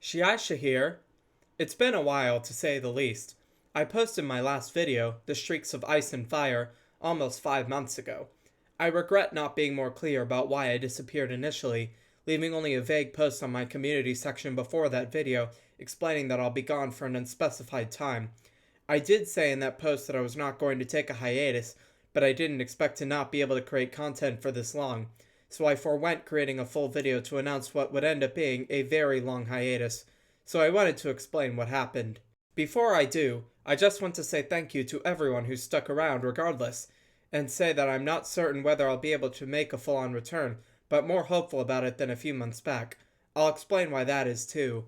Shiaisha here. It's been a while, to say the least. I posted my last video, The Streaks of Ice and Fire, almost 5 months ago. I regret not being more clear about why I disappeared initially, leaving only a vague post on my community section before that video explaining that I'll be gone for an unspecified time. I did say in that post that I was not going to take a hiatus, but I didn't expect to not be able to create content for this long, so I forewent creating a full video to announce what would end up being a very long hiatus, so I wanted to explain what happened. Before I do, I just want to say thank you to everyone who stuck around regardless, and say that I'm not certain whether I'll be able to make a full-on return, but more hopeful about it than a few months back. I'll explain why that is too.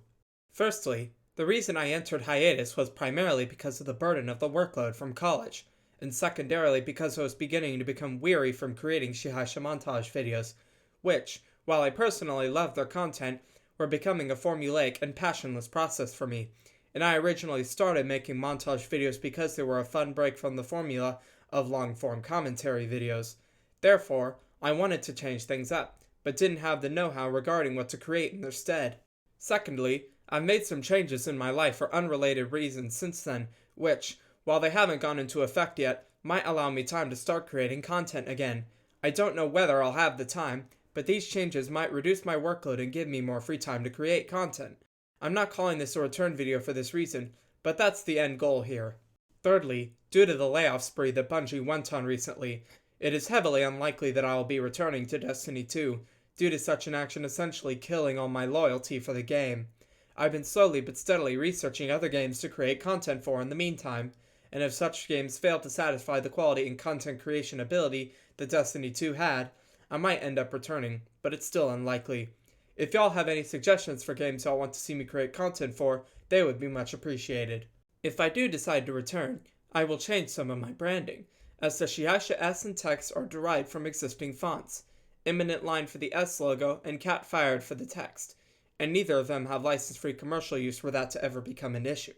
Firstly, the reason I entered hiatus was primarily because of the burden of the workload from college, and secondarily because I was beginning to become weary from creating Shihaisha montage videos, which, while I personally love their content, were becoming a formulaic and passionless process for me, and I originally started making montage videos because they were a fun break from the formula of long-form commentary videos. Therefore, I wanted to change things up, but didn't have the know-how regarding what to create in their stead. Secondly, I've made some changes in my life for unrelated reasons since then, which, while they haven't gone into effect yet, might allow me time to start creating content again. I don't know whether I'll have the time, but these changes might reduce my workload and give me more free time to create content. I'm not calling this a return video for this reason, but that's the end goal here. Thirdly, due to the layoff spree that Bungie went on recently, it is heavily unlikely that I will be returning to Destiny 2, due to such an action essentially killing all my loyalty for the game. I've been slowly but steadily researching other games to create content for in the meantime, and if such games fail to satisfy the quality and content creation ability that Destiny 2 had, I might end up returning, but it's still unlikely. If y'all have any suggestions for games y'all want to see me create content for, they would be much appreciated. If I do decide to return, I will change some of my branding, as the Shiaisha S and text are derived from existing fonts, Imminent Line for the S logo and Cat Fired for the text, and neither of them have license-free commercial use for that to ever become an issue.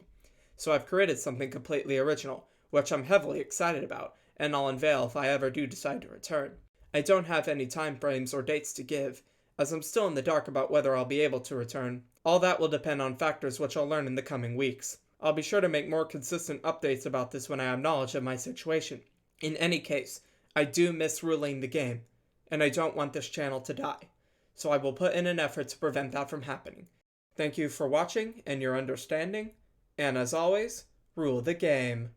So I've created something completely original, which I'm heavily excited about, and I'll unveil if I ever do decide to return. I don't have any time frames or dates to give, as I'm still in the dark about whether I'll be able to return. All that will depend on factors which I'll learn in the coming weeks. I'll be sure to make more consistent updates about this when I have knowledge of my situation. In any case, I do miss ruling the game, and I don't want this channel to die, so I will put in an effort to prevent that from happening. Thank you for watching and your understanding, and as always, rule the game.